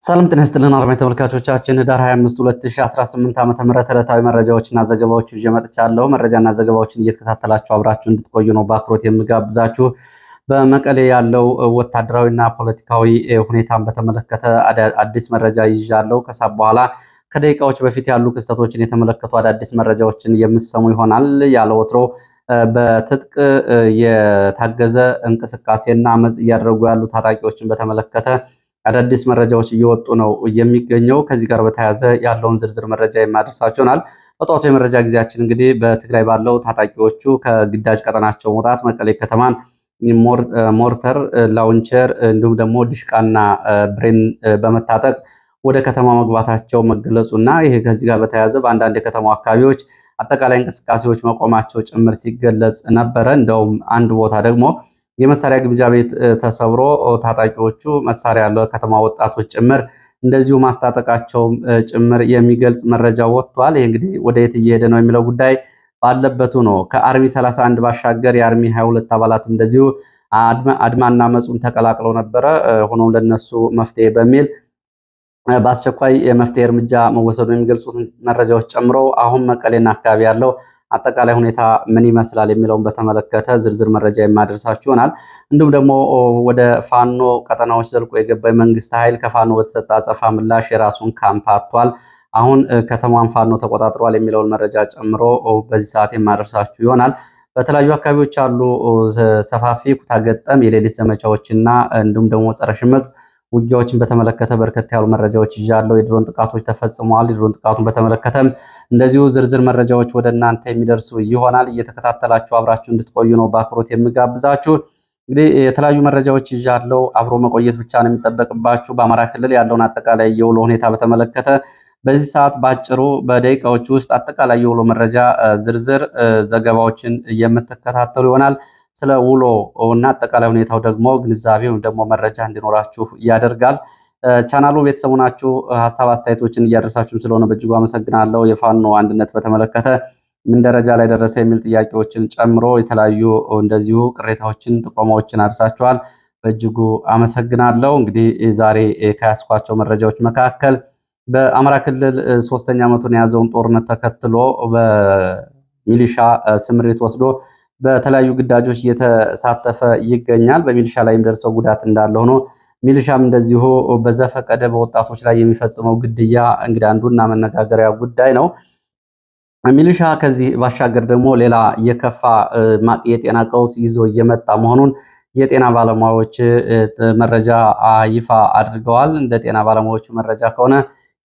ሰላም ጤና ይስጥልን አድማጭ ተመልካቾቻችን ህዳር 25 2018 ዓ.ም ዕለታዊ መረጃዎችና ዘገባዎችን ይዤ መጥቻለሁ። መረጃና ዘገባዎችን እየተከታተላችሁ አብራችሁ እንድትቆዩ ነው በአክብሮት የምጋብዛችሁ። በመቀሌ ያለው ወታደራዊና ፖለቲካዊ ሁኔታን በተመለከተ አዲስ መረጃ ይዣለሁ። ከሳብ በኋላ ከደቂቃዎች በፊት ያሉ ክስተቶችን የተመለከቱ አዳዲስ መረጃዎችን የምሰሙ ይሆናል። ያለ ወትሮ በትጥቅ የታገዘ እንቅስቃሴና አመጽ እያደረጉ ያሉ ታጣቂዎችን በተመለከተ አዳዲስ መረጃዎች እየወጡ ነው የሚገኘው። ከዚህ ጋር በተያያዘ ያለውን ዝርዝር መረጃ የማደርሳችሁ ይሆናል። በጠዋቱ የመረጃ ጊዜያችን እንግዲህ በትግራይ ባለው ታጣቂዎቹ ከግዳጅ ቀጠናቸው መውጣት መቀሌ ከተማን ሞርተር፣ ላውንቸር እንዲሁም ደግሞ ዲሽቃና ብሬን በመታጠቅ ወደ ከተማ መግባታቸው መገለጹና ይሄ ከዚህ ጋር በተያያዘ በአንዳንድ የከተማው አካባቢዎች አጠቃላይ እንቅስቃሴዎች መቆማቸው ጭምር ሲገለጽ ነበረ። እንደውም አንድ ቦታ ደግሞ የመሳሪያ ግምጃ ቤት ተሰብሮ ታጣቂዎቹ መሳሪያ ያለው ከተማ ወጣቶች ጭምር እንደዚሁ ማስታጠቃቸውም ጭምር የሚገልጽ መረጃ ወጥቷል። ይሄ እንግዲህ ወደ የት እየሄደ ነው የሚለው ጉዳይ ባለበቱ ነው። ከአርሚ 31 ባሻገር የአርሚ 22 አባላትም እንደዚሁ አድማና መጹን ተቀላቅለው ነበረ። ሆኖም ለነሱ መፍትሄ በሚል በአስቸኳይ የመፍትሄ እርምጃ መወሰዱን የሚገልጹት መረጃዎች ጨምሮ አሁን መቀሌና አካባቢ ያለው አጠቃላይ ሁኔታ ምን ይመስላል የሚለውን በተመለከተ ዝርዝር መረጃ የማደርሳችሁ ይሆናል። እንዲሁም ደግሞ ወደ ፋኖ ቀጠናዎች ዘልቆ የገባ የመንግስት ኃይል ከፋኖ በተሰጠ አጸፋ ምላሽ የራሱን ካምፕ አጥቷል። አሁን ከተማዋን ፋኖ ተቆጣጥሯል የሚለውን መረጃ ጨምሮ በዚህ ሰዓት የማደርሳችሁ ይሆናል። በተለያዩ አካባቢዎች ያሉ ሰፋፊ ኩታገጠም የሌሊት ዘመቻዎችና እንዲሁም ደግሞ ጸረ ሽምቅ ውጊያዎችን በተመለከተ በርከት ያሉ መረጃዎች ይዣለሁ። የድሮን ጥቃቶች ተፈጽመዋል። የድሮን ጥቃቱን በተመለከተም እንደዚሁ ዝርዝር መረጃዎች ወደ እናንተ የሚደርሱ ይሆናል። እየተከታተላችሁ አብራችሁ እንድትቆዩ ነው በአክብሮት የምጋብዛችሁ። እንግዲህ የተለያዩ መረጃዎች ይዣለሁ። አብሮ መቆየት ብቻ ነው የሚጠበቅባችሁ። በአማራ ክልል ያለውን አጠቃላይ የውሎ ሁኔታ በተመለከተ በዚህ ሰዓት ባጭሩ በደቂቃዎች ውስጥ አጠቃላይ የውሎ መረጃ ዝርዝር ዘገባዎችን የምትከታተሉ ይሆናል። ስለ ውሎ እና አጠቃላይ ሁኔታው ደግሞ ግንዛቤ ወይም ደግሞ መረጃ እንዲኖራችሁ ያደርጋል። ቻናሉ ቤተሰቡ ናችሁ። ሀሳብ አስተያየቶችን እያደረሳችሁም ስለሆነ በእጅጉ አመሰግናለሁ። የፋኖ አንድነት በተመለከተ ምን ደረጃ ላይ ደረሰ የሚል ጥያቄዎችን ጨምሮ የተለያዩ እንደዚሁ ቅሬታዎችን፣ ጥቆማዎችን አድርሳችኋል። በእጅጉ አመሰግናለሁ። እንግዲህ ዛሬ ከያዝኳቸው መረጃዎች መካከል በአማራ ክልል 3ኛ ዓመቱን የያዘውን ጦርነት ተከትሎ በሚሊሻ ስምሪት ወስዶ በተለያዩ ግዳጆች እየተሳተፈ ይገኛል። በሚሊሻ ላይ የሚደርሰው ጉዳት እንዳለ ሆኖ ሚሊሻም እንደዚሁ በዘፈቀደ በወጣቶች ላይ የሚፈጽመው ግድያ እንግዲህ አንዱና መነጋገሪያ ጉዳይ ነው። ሚሊሻ ከዚህ ባሻገር ደግሞ ሌላ የከፋ የጤና ቀውስ ይዞ እየመጣ መሆኑን የጤና ባለሙያዎች መረጃ ይፋ አድርገዋል። እንደ ጤና ባለሙያዎቹ መረጃ ከሆነ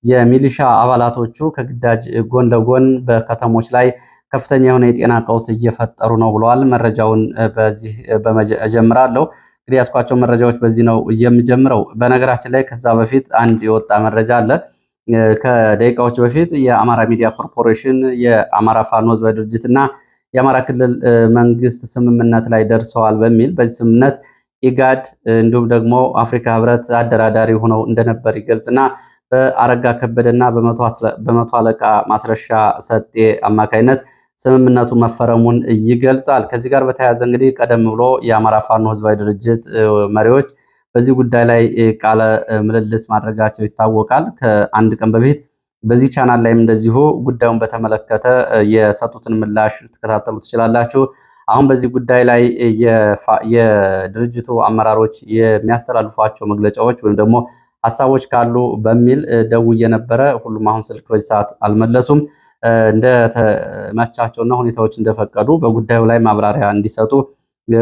የሚሊሻ አባላቶቹ ከግዳጅ ጎን ለጎን በከተሞች ላይ ከፍተኛ የሆነ የጤና ቀውስ እየፈጠሩ ነው ብለዋል። መረጃውን በዚህ እጀምራለሁ። እንግዲህ ያስኳቸው መረጃዎች በዚህ ነው የምጀምረው። በነገራችን ላይ ከዛ በፊት አንድ የወጣ መረጃ አለ። ከደቂቃዎች በፊት የአማራ ሚዲያ ኮርፖሬሽን የአማራ ፋኖ ህዝባዊ ድርጅት እና የአማራ ክልል መንግስት ስምምነት ላይ ደርሰዋል በሚል በዚህ ስምምነት ኢጋድ እንዲሁም ደግሞ አፍሪካ ህብረት አደራዳሪ ሆነው እንደነበር ይገልጽና በአረጋ ከበደና በመቶ አለቃ ማስረሻ ሰጤ አማካይነት ስምምነቱ መፈረሙን ይገልጻል። ከዚህ ጋር በተያያዘ እንግዲህ ቀደም ብሎ የአማራ ፋኖ ህዝባዊ ድርጅት መሪዎች በዚህ ጉዳይ ላይ ቃለ ምልልስ ማድረጋቸው ይታወቃል። ከአንድ ቀን በፊት በዚህ ቻናል ላይም እንደዚሁ ጉዳዩን በተመለከተ የሰጡትን ምላሽ ልትከታተሉ ትችላላችሁ። አሁን በዚህ ጉዳይ ላይ የድርጅቱ አመራሮች የሚያስተላልፏቸው መግለጫዎች ወይም ደግሞ ሀሳቦች ካሉ በሚል ደውዬ ነበረ። ሁሉም አሁን ስልክ በዚህ ሰዓት አልመለሱም። እንደተመቻቸውና ሁኔታዎች እንደፈቀዱ በጉዳዩ ላይ ማብራሪያ እንዲሰጡ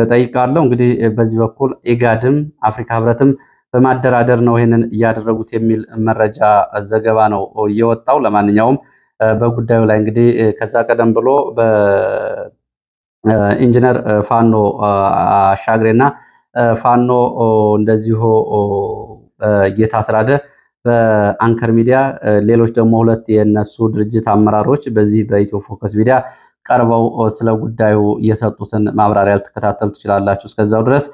ጠይቃለሁ። እንግዲህ በዚህ በኩል ኢጋድም አፍሪካ ህብረትም በማደራደር ነው ይሄንን እያደረጉት የሚል መረጃ ዘገባ ነው እየወጣው። ለማንኛውም በጉዳዩ ላይ እንግዲህ ከዛ ቀደም ብሎ በኢንጂነር ፋኖ አሻግሬና ፋኖ እንደዚሁ ጌታ አስራደ በአንከር ሚዲያ ሌሎች ደግሞ ሁለት የነሱ ድርጅት አመራሮች በዚህ በኢትዮ ፎከስ ሚዲያ ቀርበው ስለ ጉዳዩ የሰጡትን ማብራሪያ ልትከታተሉ ትችላላችሁ። እስከዛው ድረስ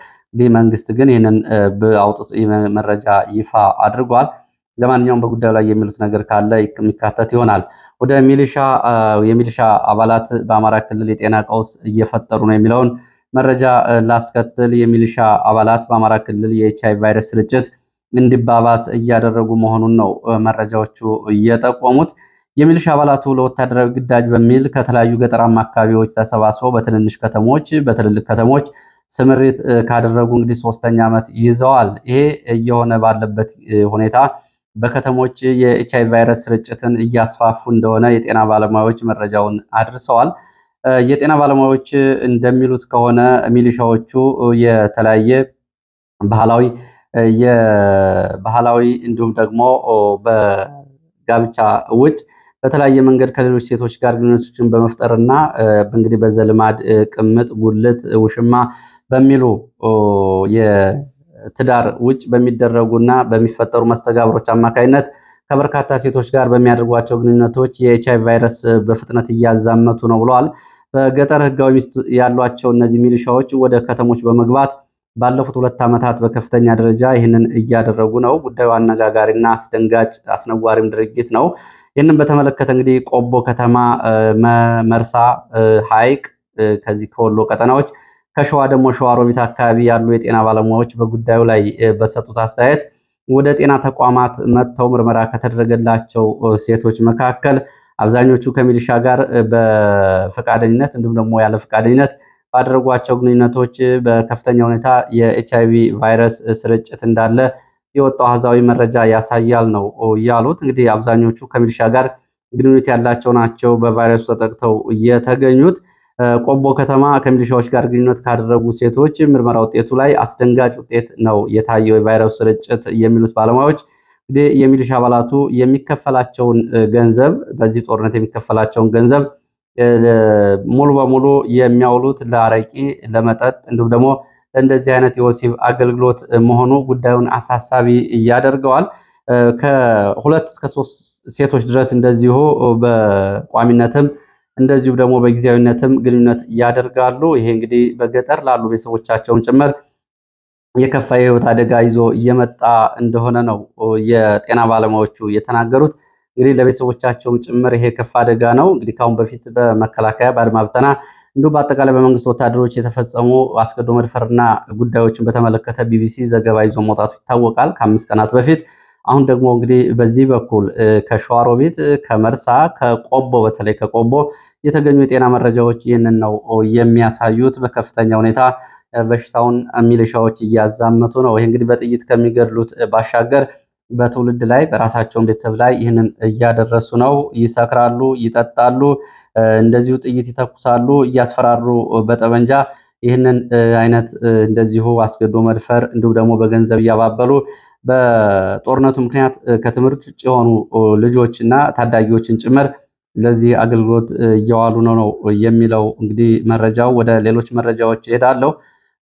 መንግስት ግን ይህንን በአውጥቶ መረጃ ይፋ አድርጓል። ለማንኛውም በጉዳዩ ላይ የሚሉት ነገር ካለ የሚካተት ይሆናል። ወደ የሚሊሻ አባላት በአማራ ክልል የጤና ቀውስ እየፈጠሩ ነው የሚለውን መረጃ ላስከትል። የሚሊሻ አባላት በአማራ ክልል የኤችአይቪ ቫይረስ ስርጭት እንዲባባስ እያደረጉ መሆኑን ነው መረጃዎቹ እየጠቆሙት። የሚሊሻ አባላቱ ለወታደራዊ ግዳጅ በሚል ከተለያዩ ገጠራማ አካባቢዎች ተሰባስበው በትልልቅ ከተሞች ስምሪት ካደረጉ እንግዲህ 3ኛ ዓመት ይዘዋል። ይሄ እየሆነ ባለበት ሁኔታ በከተሞች የኤችአይቪ ቫይረስ ስርጭትን እያስፋፉ እንደሆነ የጤና ባለሙያዎች መረጃውን አድርሰዋል። የጤና ባለሙያዎች እንደሚሉት ከሆነ ሚሊሻዎቹ የተለያየ ባህላዊ እንዲሁም ደግሞ በጋብቻ ውጭ በተለያየ መንገድ ከሌሎች ሴቶች ጋር ግንኙነቶችን በመፍጠርና እንግዲህ በዘልማድ ቅምጥ፣ ጉልት፣ ውሽማ በሚሉ የትዳር ውጭ በሚደረጉና በሚፈጠሩ መስተጋብሮች አማካይነት ከበርካታ ሴቶች ጋር በሚያደርጓቸው ግንኙነቶች የኤችአይቪ ቫይረስ በፍጥነት እያዛመቱ ነው ብለዋል። በገጠር ህጋዊ ሚስት ያሏቸው እነዚህ ሚሊሻዎች ወደ ከተሞች በመግባት ባለፉት 2 ዓመታት በከፍተኛ ደረጃ ይህንን እያደረጉ ነው። ጉዳዩ አነጋጋሪና አስደንጋጭ አስነዋሪም ድርጊት ነው። ይህንን በተመለከተ እንግዲህ ቆቦ ከተማ፣ መርሳ፣ ሐይቅ ከዚህ ከወሎ ቀጠናዎች ከሸዋ ደግሞ ሸዋሮቢት አካባቢ ያሉ የጤና ባለሙያዎች በጉዳዩ ላይ በሰጡት አስተያየት ወደ ጤና ተቋማት መጥተው ምርመራ ከተደረገላቸው ሴቶች መካከል አብዛኞቹ ከሚሊሻ ጋር በፈቃደኝነት እንዲሁም ደግሞ ያለ ፈቃደኝነት ባደረጓቸው ግንኙነቶች በከፍተኛ ሁኔታ የኤችአይቪ ቫይረስ ስርጭት እንዳለ የወጣው አሃዛዊ መረጃ ያሳያል ነው ያሉት። እንግዲህ አብዛኞቹ ከሚሊሻ ጋር ግንኙነት ያላቸው ናቸው በቫይረሱ ተጠቅተው የተገኙት። ቆቦ ከተማ ከሚሊሻዎች ጋር ግንኙነት ካደረጉ ሴቶች ምርመራ ውጤቱ ላይ አስደንጋጭ ውጤት ነው የታየው የቫይረሱ ስርጭት የሚሉት ባለሙያዎች እንግዲህ የሚሊሻ አባላቱ የሚከፈላቸውን ገንዘብ በዚህ ጦርነት የሚከፈላቸውን ገንዘብ ሙሉ በሙሉ የሚያውሉት ለአረቂ፣ ለመጠጥ እንዲሁም ደግሞ እንደዚህ አይነት የወሲብ አገልግሎት መሆኑ ጉዳዩን አሳሳቢ ያደርገዋል። ከ2 እስከ 3 ሴቶች ድረስ እንደዚሁ በቋሚነትም እንደዚሁ ደግሞ በጊዜያዊነትም ግንኙነት ያደርጋሉ። ይሄ እንግዲህ በገጠር ላሉ ቤተሰቦቻቸውን ጭምር የከፋ የህይወት አደጋ ይዞ እየመጣ እንደሆነ ነው የጤና ባለሙያዎቹ የተናገሩት። እንግዲህ ለቤተሰቦቻቸውም ጭምር ይሄ ከፋ አደጋ ነው። እንግዲህ ካሁን በፊት በመከላከያ በአድማ ብተና እንዲሁም በአጠቃላይ በመንግስት ወታደሮች የተፈጸሙ አስገድዶ መድፈርና ጉዳዮችን በተመለከተ ቢቢሲ ዘገባ ይዞ መውጣቱ ይታወቃል ከ5 ቀናት በፊት። አሁን ደግሞ እንግዲህ በዚህ በኩል ከሸዋሮቢት፣ ከመርሳ፣ ከቆቦ በተለይ ከቆቦ የተገኙ የጤና መረጃዎች ይህንን ነው የሚያሳዩት። በከፍተኛ ሁኔታ በሽታውን ሚሊሻዎች እያዛመቱ ነው። ይህ እንግዲህ በጥይት ከሚገድሉት ባሻገር በትውልድ ላይ በራሳቸውን ቤተሰብ ላይ ይህንን እያደረሱ ነው። ይሰክራሉ፣ ይጠጣሉ፣ እንደዚሁ ጥይት ይተኩሳሉ፣ እያስፈራሩ በጠመንጃ ይህንን አይነት እንደዚሁ አስገድዶ መድፈር እንዲሁም ደግሞ በገንዘብ እያባበሉ በጦርነቱ ምክንያት ከትምህርት ውጭ የሆኑ ልጆችና ታዳጊዎችን ጭምር ለዚህ አገልግሎት እየዋሉ ነው የሚለው እንግዲህ መረጃው። ወደ ሌሎች መረጃዎች እሄዳለሁ።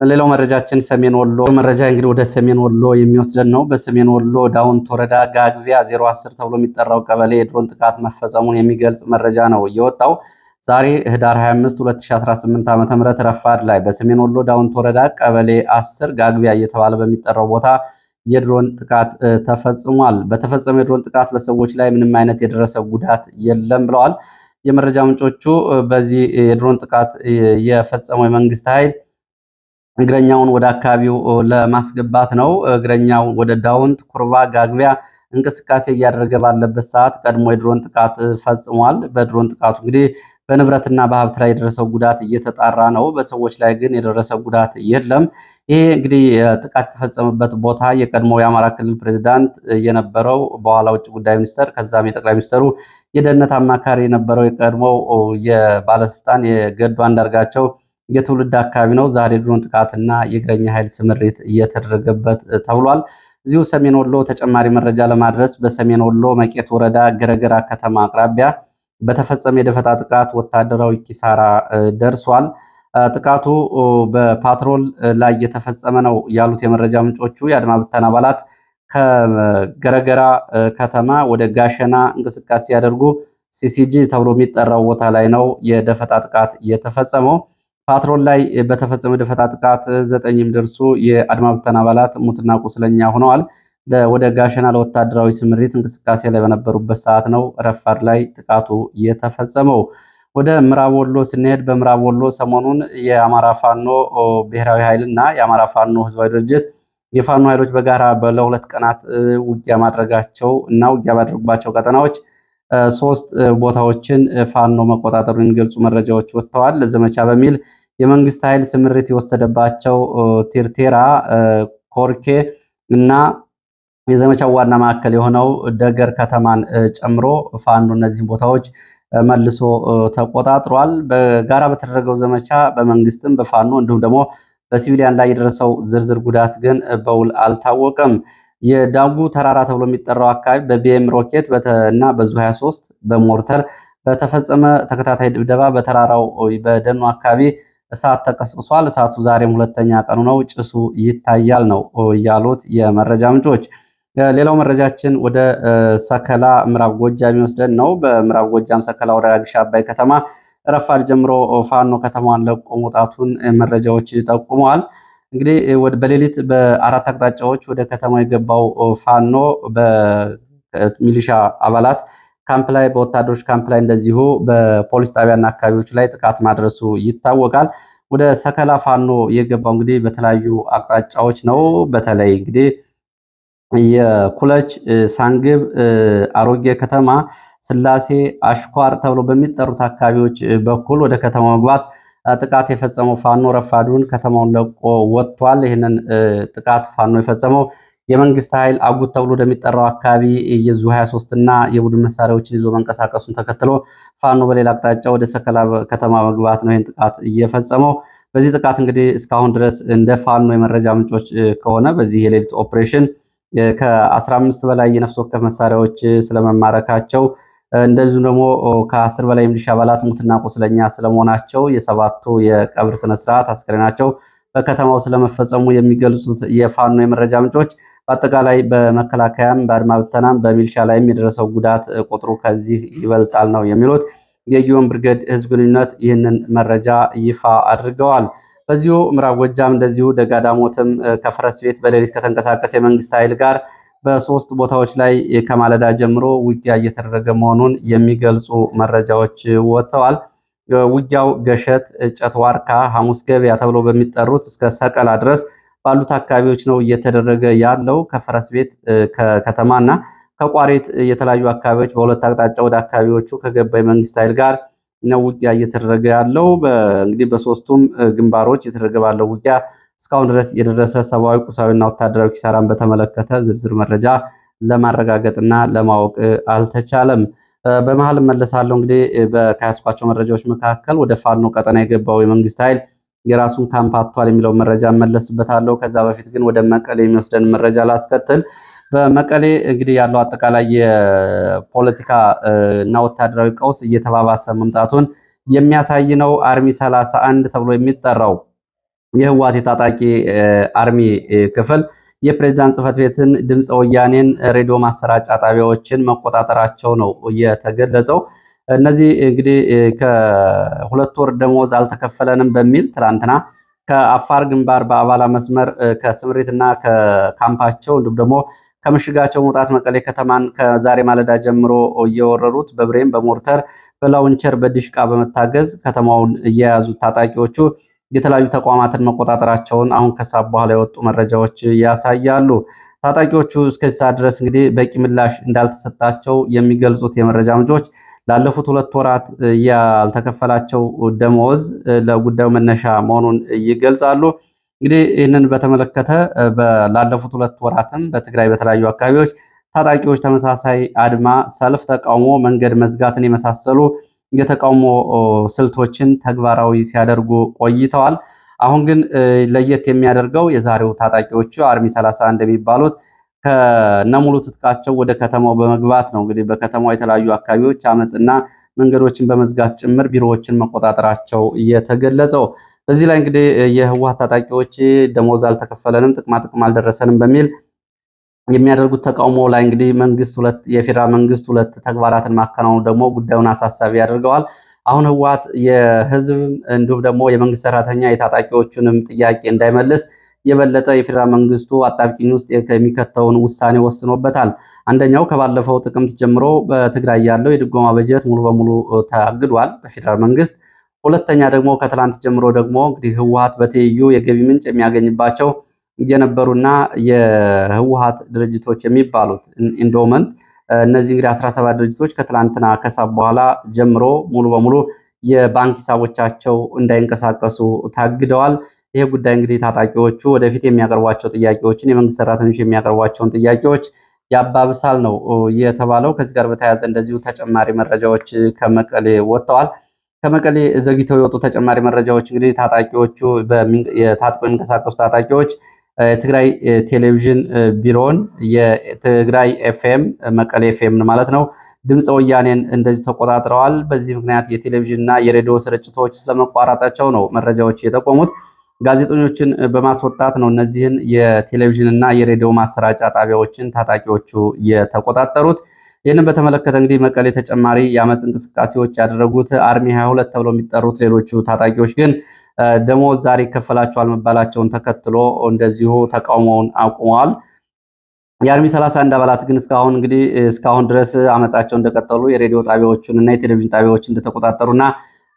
ሌላው መረጃችን ሰሜን ወሎ መረጃ እንግዲህ ወደ ሰሜን ወሎ የሚወስደን ነው። በሰሜን ወሎ ዳውንት ወረዳ ጋግቢያ 010 ተብሎ የሚጠራው ቀበሌ የድሮን ጥቃት መፈጸሙን የሚገልጽ መረጃ ነው የወጣው። ዛሬ ህዳር 25 2018 ዓ.ም ረፋድ ላይ በሰሜን ወሎ ዳውንት ወረዳ ቀበሌ 10 ጋግቢያ እየተባለ በሚጠራው ቦታ የድሮን ጥቃት ተፈጽሟል። በተፈጸመው የድሮን ጥቃት በሰዎች ላይ ምንም አይነት የደረሰ ጉዳት የለም ብለዋል የመረጃ ምንጮቹ። በዚህ የድሮን ጥቃት የፈጸመው የመንግስት ኃይል እግረኛውን ወደ አካባቢው ለማስገባት ነው። እግረኛው ወደ ዳውንት ኩርባ ጋግቢያ እንቅስቃሴ እያደረገ ባለበት ሰዓት ቀድሞ የድሮን ጥቃት ፈጽሟል። በድሮን ጥቃቱ እንግዲህ በንብረትና በሀብት ላይ የደረሰው ጉዳት እየተጣራ ነው። በሰዎች ላይ ግን የደረሰ ጉዳት የለም። ይሄ እንግዲህ ጥቃት የተፈጸመበት ቦታ የቀድሞ የአማራ ክልል ፕሬዝዳንት የነበረው በኋላ ውጭ ጉዳይ ሚኒስተር ከዛም የጠቅላይ ሚኒስተሩ የደህንነት አማካሪ የነበረው የቀድሞው የባለስልጣን የገዱ አንዳርጋቸው የትውልድ አካባቢ ነው። ዛሬ ድሮን ጥቃትና የእግረኛ ኃይል ስምሪት እየተደረገበት ተብሏል። እዚሁ ሰሜን ወሎ ተጨማሪ መረጃ ለማድረስ በሰሜን ወሎ መቄት ወረዳ ገረገራ ከተማ አቅራቢያ በተፈጸመ የደፈጣ ጥቃት ወታደራዊ ኪሳራ ደርሷል። ጥቃቱ በፓትሮል ላይ የተፈጸመ ነው ያሉት የመረጃ ምንጮቹ የአድማ ብተና አባላት ከገረገራ ከተማ ወደ ጋሸና እንቅስቃሴ ሲያደርጉ ሲሲጂ ተብሎ የሚጠራው ቦታ ላይ ነው የደፈጣ ጥቃት የተፈጸመው። ፓትሮል ላይ በተፈጸመ ደፈጣ ጥቃት 9 የሚደርሱ የአድማ ብተና አባላት ሙትና ቁስለኛ ሆነዋል። ወደ ጋሸና ለወታደራዊ ስምሪት እንቅስቃሴ ላይ በነበሩበት ሰዓት ነው ረፋድ ላይ ጥቃቱ የተፈጸመው። ወደ ምዕራብ ወሎ ስንሄድ በምዕራብ ወሎ ሰሞኑን የአማራ ፋኖ ብሔራዊ ኃይልና የአማራ ፋኖ ህዝባዊ ድርጅት የፋኖ ኃይሎች በጋራ ለሁለት ቀናት ውጊያ ማድረጋቸው እና ውጊያ ባደረጉባቸው ቀጠናዎች 3 ቦታዎችን ፋኖ መቆጣጠሩን የሚገልጹ መረጃዎች ወጥተዋል። ለዘመቻ በሚል የመንግስት ኃይል ስምሪት የወሰደባቸው ቴርቴራ፣ ኮርኬ እና የዘመቻው ዋና ማዕከል የሆነው ደገር ከተማን ጨምሮ ፋኖ እነዚህን ቦታዎች መልሶ ተቆጣጥሯል። በጋራ በተደረገው ዘመቻ በመንግስትም በፋኖ እንዲሁም ደግሞ በሲቪሊያን ላይ የደረሰው ዝርዝር ጉዳት ግን በውል አልታወቀም። የዳጉ ተራራ ተብሎ የሚጠራው አካባቢ በቢኤም ሮኬት እና በዙ 23 በሞርተር በተፈጸመ ተከታታይ ድብደባ በተራራው በደኑ አካባቢ እሳት ተቀስቅሷል። እሳቱ ዛሬም ሁለተኛ ቀኑ ነው፣ ጭሱ ይታያል ነው ያሉት የመረጃ ምንጮች። ሌላው መረጃችን ወደ ሰከላ ምዕራብ ጎጃም የሚወስደን ነው። በምዕራብ ጎጃም ሰከላ ወረዳ ግሽ አባይ ከተማ ረፋድ ጀምሮ ፋኖ ከተማዋን ለቆ መውጣቱን መረጃዎች ጠቁመዋል። እንግዲህ በሌሊት በአራት አቅጣጫዎች ወደ ከተማው የገባው ፋኖ በሚሊሻ አባላት ካምፕ ላይ፣ በወታደሮች ካምፕ ላይ እንደዚሁ በፖሊስ ጣቢያና አካባቢዎች ላይ ጥቃት ማድረሱ ይታወቃል። ወደ ሰከላ ፋኖ የገባው እንግዲህ በተለያዩ አቅጣጫዎች ነው። በተለይ እንግዲህ የኩለች፣ ሳንግብ፣ አሮጌ ከተማ፣ ስላሴ፣ አሽኳር ተብሎ በሚጠሩት አካባቢዎች በኩል ወደ ከተማ መግባት ጥቃት የፈጸመው ፋኖ ረፋዱን ከተማውን ለቆ ወጥቷል። ይህንን ጥቃት ፋኖ የፈጸመው የመንግስት ኃይል አጉት ተብሎ ወደሚጠራው አካባቢ የዙ 23 እና የቡድን መሳሪያዎችን ይዞ መንቀሳቀሱን ተከትሎ ፋኖ በሌላ አቅጣጫ ወደ ሰከላ ከተማ መግባት ነው ይህን ጥቃት እየፈጸመው። በዚህ ጥቃት እንግዲህ እስካሁን ድረስ እንደ ፋኖ የመረጃ ምንጮች ከሆነ በዚህ የሌሊት ኦፕሬሽን ከ15 በላይ የነፍስ ወከፍ መሳሪያዎች ስለመማረካቸው እንደዚሁም ደግሞ ከ10 በላይ የሚሊሻ አባላት ሙትና ቁስለኛ ስለመሆናቸው የሰባቱ የቀብር ስነስርዓት አስከሬናቸው በከተማው ስለመፈጸሙ የሚገልጹት የፋኖ የመረጃ ምንጮች በአጠቃላይ በመከላከያም በአድማ ብተናም በሚሊሻ ላይም የደረሰው ጉዳት ቁጥሩ ከዚህ ይበልጣል ነው የሚሉት። የጊዮን ብርጌድ ህዝብ ግንኙነት ይህንን መረጃ ይፋ አድርገዋል። በዚሁ ምዕራብ ጎጃም እንደዚሁ ደጋዳሞትም ከፈረስ ቤት በሌሊት ከተንቀሳቀሰ የመንግስት ኃይል ጋር በሶስት ቦታዎች ላይ ከማለዳ ጀምሮ ውጊያ እየተደረገ መሆኑን የሚገልጹ መረጃዎች ወጥተዋል። ውጊያው ገሸት፣ ጨት ዋርካ፣ ሐሙስ ገበያ ተብሎ በሚጠሩት እስከ ሰቀላ ድረስ ባሉት አካባቢዎች ነው እየተደረገ ያለው። ከፈረስ ቤት ከከተማና ከቋሪት የተለያዩ አካባቢዎች በሁለት አቅጣጫ ወደ አካባቢዎቹ ከገባ የመንግስት ኃይል ጋር ነው ውጊያ እየተደረገ ያለው። እንግዲህ በሶስቱም ግንባሮች እየተደረገ ባለው ውጊያ እስካሁን ድረስ የደረሰ ሰብአዊ፣ ቁሳዊና ወታደራዊ ኪሳራን በተመለከተ ዝርዝር መረጃ ለማረጋገጥና ለማወቅ አልተቻለም። በመሀል መለሳለሁ። እንግዲህ ከያዝኳቸው መረጃዎች መካከል ወደ ፋኖ ቀጠና የገባው የመንግስት ኃይል የራሱን ካምፕ አጥቷል የሚለውን መረጃ መለስበታለሁ። ከዛ በፊት ግን ወደ መቀሌ የሚወስደን መረጃ ላስከትል። በመቀሌ እንግዲህ ያለው አጠቃላይ የፖለቲካ እና ወታደራዊ ቀውስ እየተባባሰ መምጣቱን የሚያሳይ ነው። አርሚ 31 ተብሎ የሚጠራው የህወሓት የታጣቂ አርሚ ክፍል የፕሬዝዳንት ጽህፈት ቤትን፣ ድምፀ ወያኔን፣ ሬዲዮ ማሰራጫ ጣቢያዎችን መቆጣጠራቸው ነው የተገለጸው። እነዚህ እንግዲህ ከ2 ወር ደሞዝ አልተከፈለንም በሚል ትላንትና ከአፋር ግንባር በአባላ መስመር ከስምሪትና ከካምፓቸው እንዲሁም ደግሞ ከምሽጋቸው መውጣት መቀሌ ከተማን ከዛሬ ማለዳ ጀምሮ እየወረሩት በብሬን፣ በሞርተር፣ በላውንቸር፣ በዲሽቃ በመታገዝ ከተማውን እየያዙት ታጣቂዎቹ የተለያዩ ተቋማትን መቆጣጠራቸውን አሁን ከሰዓት በኋላ የወጡ መረጃዎች ያሳያሉ። ታጣቂዎቹ እስከዚህ ሰዓት ድረስ እንግዲህ በቂ ምላሽ እንዳልተሰጣቸው የሚገልጹት የመረጃ ምንጮች ላለፉት 2 ወራት ያልተከፈላቸው ደመወዝ ለጉዳዩ መነሻ መሆኑን ይገልጻሉ። እንግዲህ ይህንን በተመለከተ ላለፉት 2 ወራትም በትግራይ በተለያዩ አካባቢዎች ታጣቂዎች ተመሳሳይ አድማ፣ ሰልፍ፣ ተቃውሞ፣ መንገድ መዝጋትን የመሳሰሉ የተቃውሞ ስልቶችን ተግባራዊ ሲያደርጉ ቆይተዋል። አሁን ግን ለየት የሚያደርገው የዛሬው ታጣቂዎቹ አርሚ 31 የሚባሉት ከነሙሉ ትጥቃቸው ወደ ከተማው በመግባት ነው። እንግዲህ በከተማው የተለያዩ አካባቢዎች አመፅና መንገዶችን በመዝጋት ጭምር ቢሮዎችን መቆጣጠራቸው እየተገለጸው። በዚህ ላይ እንግዲህ የህወሓት ታጣቂዎች ደሞዝ አልተከፈለንም፣ ጥቅማ ጥቅም አልደረሰንም በሚል የሚያደርጉት ተቃውሞ ላይ እንግዲህ የፌዴራል መንግስት 2 ተግባራትን ማከናወኑ ደግሞ ጉዳዩን አሳሳቢ ያደርገዋል። አሁን ህወሓት የህዝብ እንዲሁም ደግሞ የመንግስት ሰራተኛ የታጣቂዎቹንም ጥያቄ እንዳይመልስ የበለጠ የፌዴራል መንግስቱ አጣብቂኝ ውስጥ የሚከተውን ውሳኔ ወስኖበታል። አንደኛው ከባለፈው ጥቅምት ጀምሮ በትግራይ ያለው የድጎማ በጀት ሙሉ በሙሉ ታግዷል በፌዴራል መንግስት። ሁለተኛ ደግሞ ከትላንት ጀምሮ ደግሞ እንግዲህ ህወሓት በትይዩ የገቢ ምንጭ የሚያገኝባቸው የነበሩና የህወሓት ድርጅቶች የሚባሉት ኢንዶመንት እነዚህ እንግዲህ 17 ድርጅቶች ከትላንትና ከሳብ በኋላ ጀምሮ ሙሉ በሙሉ የባንክ ሂሳቦቻቸው እንዳይንቀሳቀሱ ታግደዋል። ይሄ ጉዳይ እንግዲህ ታጣቂዎቹ ወደፊት የሚያቀርቧቸው ጥያቄዎችን የመንግስት ሰራተኞች የሚያቀርቧቸውን ጥያቄዎች ያባብሳል ነው የተባለው። ከዚህ ጋር በተያያዘ እንደዚሁ ተጨማሪ መረጃዎች ከመቀሌ ወጥተዋል። ከመቀሌ ዘግይተው የወጡ ተጨማሪ መረጃዎች እንግዲህ ታጣቂዎቹ ታጥቀው የሚንቀሳቀሱ ታጣቂዎች የትግራይ ቴሌቪዥን ቢሮን የትግራይ ኤፍኤም መቀሌ ኤፍኤም ማለት ነው ድምፀ ወያኔን እንደዚህ ተቆጣጥረዋል። በዚህ ምክንያት የቴሌቪዥንና የሬዲዮ ስርጭቶች ስለመቋረጣቸው ነው መረጃዎች የጠቆሙት። ጋዜጠኞችን በማስወጣት ነው እነዚህን የቴሌቪዥንና የሬዲዮ ማሰራጫ ጣቢያዎችን ታጣቂዎቹ የተቆጣጠሩት። ይህንን በተመለከተ እንግዲህ መቀሌ ተጨማሪ የአመፅ እንቅስቃሴዎች ያደረጉት አርሚ 22 ተብለው የሚጠሩት ሌሎቹ ታጣቂዎች ግን ደሞዝ ዛሬ ይከፈላቸዋል መባላቸውን ተከትሎ እንደዚሁ ተቃውሞውን አቁመዋል። የአርሚ 31 አባላት ግን እስካሁን ድረስ አመፃቸው እንደቀጠሉ የሬዲዮ ጣቢያዎችን እና የቴሌቪዥን ጣቢያዎችን እንደተቆጣጠሩና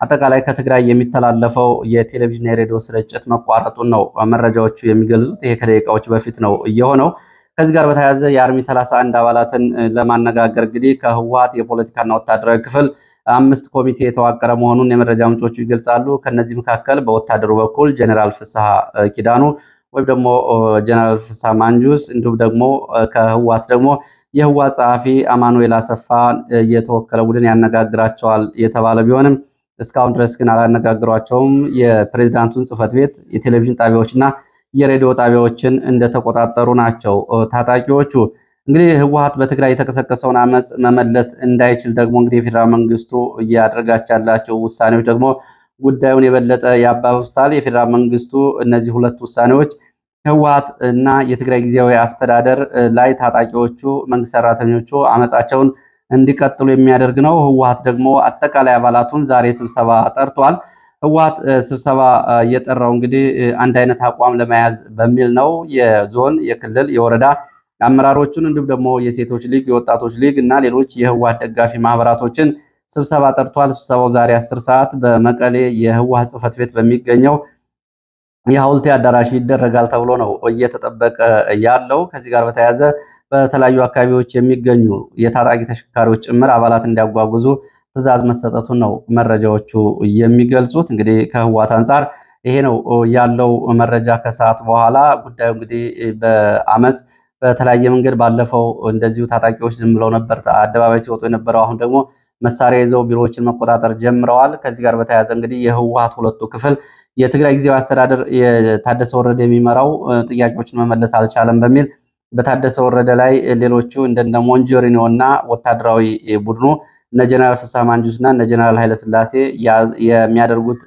አጠቃላይ ከትግራይ የሚተላለፈው የቴሌቪዥን የሬዲዮ ስርጭት መቋረጡን ነው መረጃዎቹ የሚገልጹት። ይሄ ከደቂቃዎች በፊት ነው እየሆነው። ከዚህ ጋር በተያያዘ የአርሚ 31 አባላትን ለማነጋገር እንግዲህ ከህወሓት የፖለቲካና ወታደራዊ ክፍል 5 ኮሚቴ የተዋቀረ መሆኑን የመረጃ ምንጮቹ ይገልጻሉ። ከነዚህ መካከል በወታደሩ በኩል ጀኔራል ፍስሐ ኪዳኑ ወይም ደግሞ ጀነራል ፍስሐ ማንጁስ እንዲሁም ደግሞ ከህወሓት ደግሞ የህወሓት ጸሐፊ አማኑኤል አሰፋ የተወከለ ቡድን ያነጋግራቸዋል የተባለ ቢሆንም እስካሁን ድረስ ግን አላነጋግሯቸውም። የፕሬዝዳንቱን ጽህፈት ቤት የቴሌቪዥን ጣቢያዎችና የሬዲዮ ጣቢያዎችን እንደተቆጣጠሩ ናቸው ታጣቂዎቹ። እንግዲህ ህወሓት በትግራይ የተቀሰቀሰውን አመፅ መመለስ እንዳይችል ደግሞ እንግዲህ የፌዴራል መንግስቱ እያደረጋቸው ያላቸው ውሳኔዎች ደግሞ ጉዳዩን የበለጠ ያባብሱታል። የፌዴራል መንግስቱ እነዚህ ሁለት ውሳኔዎች ህወሓት እና የትግራይ ጊዜያዊ አስተዳደር ላይ ታጣቂዎቹ መንግስት ሰራተኞቹ አመፃቸውን እንዲቀጥሉ የሚያደርግ ነው። ህወሓት ደግሞ አጠቃላይ አባላቱን ዛሬ ስብሰባ ጠርቷል። ህወሓት ስብሰባ የጠራው እንግዲህ አንድ አይነት አቋም ለመያዝ በሚል ነው። የዞን፣ የክልል፣ የወረዳ አመራሮቹን እንዲሁም ደግሞ የሴቶች ሊግ፣ የወጣቶች ሊግ እና ሌሎች የህወሓት ደጋፊ ማህበራቶችን ስብሰባ ጠርቷል። ስብሰባው ዛሬ 10 ሰዓት በመቀሌ የህወሓት ጽህፈት ቤት በሚገኘው የሐውልቲ አዳራሽ ይደረጋል ተብሎ ነው እየተጠበቀ ያለው። ከዚህ ጋር በተያያዘ በተለያዩ አካባቢዎች የሚገኙ የታጣቂ ተሽከርካሪዎች ጭምር አባላት እንዲያጓጉዙ ትዕዛዝ መሰጠቱን ነው መረጃዎቹ የሚገልጹት። እንግዲህ ከህወሓት አንጻር ይሄ ነው ያለው መረጃ። ከሰዓት በኋላ ጉዳዩ እንግዲህ በአመፅ በተለያየ መንገድ ባለፈው እንደዚሁ ታጣቂዎች ዝም ብለው ነበር አደባባይ ሲወጡ የነበረው። አሁን ደግሞ መሳሪያ ይዘው ቢሮዎችን መቆጣጠር ጀምረዋል። ከዚህ ጋር በተያያዘ እንግዲህ የህወሓት ሁለቱ ክፍል የትግራይ ጊዜያዊ አስተዳደር የታደሰ ወረደ የሚመራው ጥያቄዎችን መመለስ አልቻለም በሚል በታደሰ ወረደ ላይ ሌሎቹ እንደነ ሞንጆሪኖ እና ወታደራዊ ቡድኑ እነ ጀነራል ፍስሐ ማንጁስ እና እነ ጀነራል ኃይለስላሴ የሚያደርጉት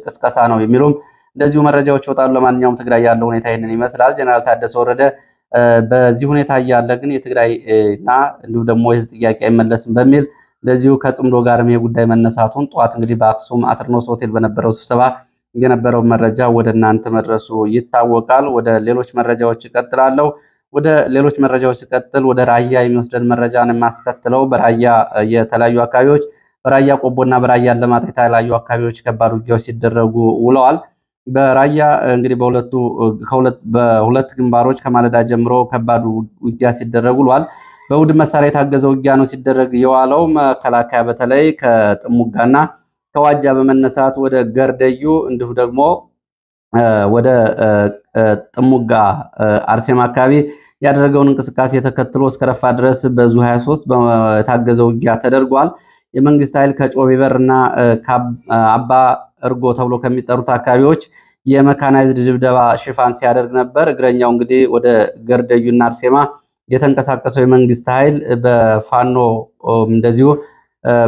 ቅስቀሳ ነው የሚሉም እንደዚሁ መረጃዎች ይወጣሉ። ለማንኛውም ትግራይ ያለው ሁኔታ ይህንን ይመስላል። ጀነራል ታደሰ ወረደ በዚህ ሁኔታ እያለ ግን የትግራይ እና እንዲሁም ደግሞ የህዝብ ጥያቄ አይመለስም በሚል እንደዚሁ ከጽምዶ ጋርም የጉዳይ መነሳቱን ጠዋት እንግዲህ በአክሱም አትርኖስ ሆቴል በነበረው ስብሰባ የነበረው መረጃ ወደ እናንተ መድረሱ ይታወቃል። ወደ ሌሎች መረጃዎች እቀጥላለሁ። ወደ ሌሎች መረጃዎች ሲቀጥል ወደ ራያ የሚወስደን መረጃን የማስከትለው በራያ የተለያዩ አካባቢዎች በራያ ቆቦና በራያ አላማጣ የተለያዩ አካባቢዎች ከባድ ውጊያዎች ሲደረጉ ውለዋል። በራያ እንግዲህ በሁለት ግንባሮች ከማለዳ ጀምሮ ከባድ ውጊያ ሲደረጉ ውለዋል። በውድ መሳሪያ የታገዘ ውጊያ ነው ሲደረግ የዋለው። መከላከያ በተለይ ከጥሙጋና ከዋጃ በመነሳት ወደ ገርደዩ እንዲሁም ደግሞ ወደ ጥሙጋ አርሴማ አካባቢ ያደረገውን እንቅስቃሴ ተከትሎ እስከ ረፋ ድረስ በዙ 23 በታገዘ ውጊያ ተደርጓል። የመንግስት ኃይል ከጮቢበር እና አባ እርጎ ተብሎ ከሚጠሩት አካባቢዎች የመካናይዝድ ድብደባ ሽፋን ሲያደርግ ነበር። እግረኛው እንግዲህ ወደ ገርደዩና አርሴማ የተንቀሳቀሰው የመንግስት ኃይል በፋኖ እንደዚሁ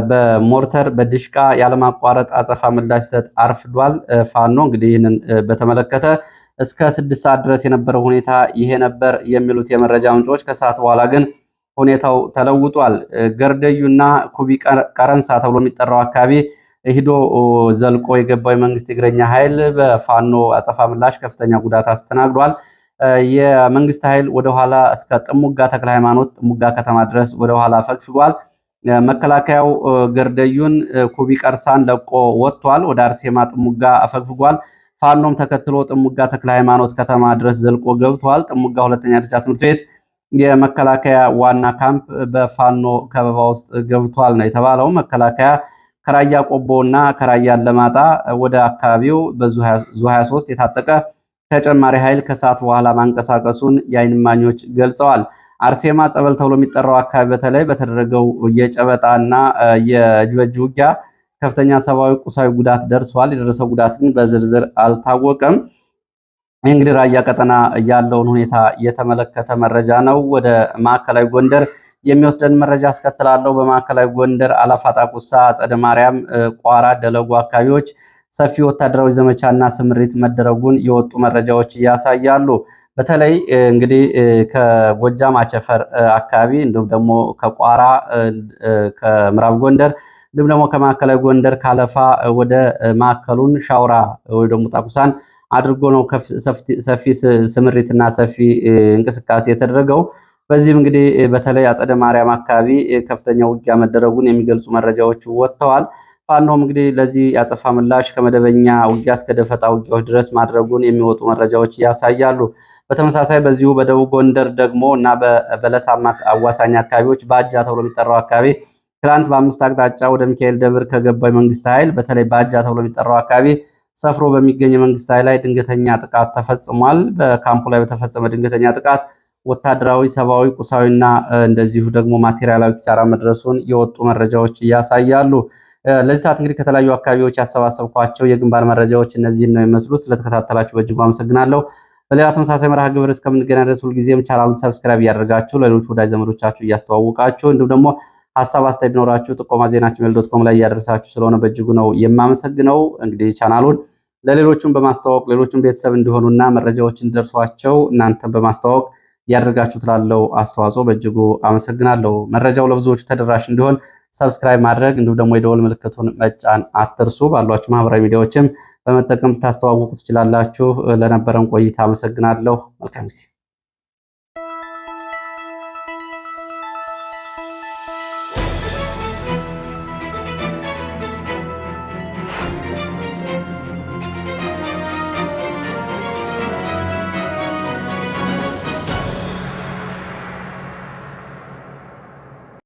በሞርተር በድሽቃ ያለማቋረጥ አጸፋ ምላሽ ሰጥ አርፍዷል። ፋኖ እንግዲህ ይህንን በተመለከተ እስከ 6 ሰዓት ድረስ የነበረው ሁኔታ ይሄ ነበር የሚሉት የመረጃ ምንጮች፣ ከሰዓት በኋላ ግን ሁኔታው ተለውጧል። ገርደዩና ኩቢ ቀረንሳ ተብሎ የሚጠራው አካባቢ ሂዶ ዘልቆ የገባው የመንግስት እግረኛ ኃይል በፋኖ አጸፋ ምላሽ ከፍተኛ ጉዳት አስተናግዷል። የመንግስት ኃይል ወደኋላ እስከ ጥሙጋ ተክለ ሃይማኖት ጥሙጋ ከተማ ድረስ ወደኋላ ፈግፍጓል። መከላከያው ገርደዩን ኩቢ ቀርሳን ለቆ ወጥቷል። ወደ አርሴማ ጥሙጋ አፈግፍጓል። ፋኖም ተከትሎ ጥሙጋ ተክለ ሃይማኖት ከተማ ድረስ ዘልቆ ገብቷል። ጥሙጋ ሁለተኛ ደረጃ ትምህርት ቤት የመከላከያ ዋና ካምፕ በፋኖ ከበባ ውስጥ ገብቷል ነው የተባለው። መከላከያ ከራያ ቆቦ እና ከራያ አላማጣ ወደ አካባቢው በዙ 23 የታጠቀ ተጨማሪ ኃይል ከሰዓት በኋላ ማንቀሳቀሱን የዓይን እማኞች ገልጸዋል። አርሴማ ጸበል ተብሎ የሚጠራው አካባቢ በተለይ በተደረገው የጨበጣና የእጅ በእጅ ውጊያ ከፍተኛ ሰብአዊ፣ ቁሳዊ ጉዳት ደርሷል። የደረሰው ጉዳት ግን በዝርዝር አልታወቀም። እንግዲህ ራያ ቀጠና ያለውን ሁኔታ የተመለከተ መረጃ ነው። ወደ ማዕከላዊ ጎንደር የሚወስደን መረጃ አስከትላለሁ። በማዕከላዊ ጎንደር አላፋጣ፣ ቁሳ፣ አጸደ ማርያም፣ ቋራ፣ ደለጉ አካባቢዎች ሰፊ ወታደራዊ ዘመቻና ስምሪት መደረጉን የወጡ መረጃዎች ያሳያሉ። በተለይ እንግዲህ ከጎጃም አቸፈር አካባቢ እንዲሁም ደግሞ ከቋራ ከምዕራብ ጎንደር እንዲሁም ደግሞ ከማዕከላዊ ጎንደር ካለፋ ወደ ማዕከሉን ሻውራ ወይ ደግሞ ጣቁሳን አድርጎ ነው ሰፊ ስምሪትና ሰፊ እንቅስቃሴ የተደረገው። በዚህም እንግዲህ በተለይ አጸደ ማርያም አካባቢ ከፍተኛ ውጊያ መደረጉን የሚገልጹ መረጃዎች ወጥተዋል። ፋኖም እንግዲህ ለዚህ ያጸፋ ምላሽ ከመደበኛ ውጊያ እስከ ደፈጣ ውጊያዎች ድረስ ማድረጉን የሚወጡ መረጃዎች ያሳያሉ። በተመሳሳይ በዚሁ በደቡብ ጎንደር ደግሞ እና በበለሳማ አዋሳኝ አካባቢዎች ባጃ ተብሎ የሚጠራው አካባቢ ትናንት በአምስት አቅጣጫ ወደ ሚካኤል ደብር ከገባው የመንግስት ኃይል በተለይ ባጃ ተብሎ የሚጠራው አካባቢ ሰፍሮ በሚገኝ የመንግስት ኃይል ላይ ድንገተኛ ጥቃት ተፈጽሟል። በካምፑ ላይ በተፈጸመ ድንገተኛ ጥቃት ወታደራዊ፣ ሰብአዊ፣ ቁሳዊና እንደዚሁ ደግሞ ማቴሪያላዊ ኪሳራ መድረሱን የወጡ መረጃዎች ያሳያሉ። ለዚህ ሰዓት እንግዲህ ከተለያዩ አካባቢዎች ያሰባሰብኳቸው የግንባር መረጃዎች እነዚህን ነው የሚመስሉት። ስለተከታተላችሁ በእጅጉ አመሰግናለሁ። በሌላ ተመሳሳይ መርሃ ግብር እስከምንገናኝ ድረስ ሁልጊዜም ቻናሉን ሰብስክራይብ እያደረጋችሁ ለሌሎች ወዳጅ ዘመዶቻችሁ እያስተዋወቃችሁ እንዲሁም ደግሞ ሀሳብ አስተያየት ቢኖራችሁ ጥቆማ ዜናችን@gmail.com ላይ እያደረሳችሁ ስለሆነ በእጅጉ ነው የማመሰግነው። እንግዲህ ቻናሉን ለሌሎቹም በማስተዋወቅ ሌሎቹም ቤተሰብ እንዲሆኑና መረጃዎች እንዲደርሷቸው እናንተም በማስተዋወቅ ያደርጋችሁት ላለው አስተዋጽኦ በእጅጉ አመሰግናለሁ። መረጃው ለብዙዎቹ ተደራሽ እንዲሆን ሰብስክራይብ ማድረግ እንዲሁም ደግሞ የደወል ምልክቱን መጫን አትርሱ። ባሏችሁ ማህበራዊ ሚዲያዎችም በመጠቀም ታስተዋውቁ ትችላላችሁ። ለነበረን ቆይታ አመሰግናለሁ። መልካም ጊዜ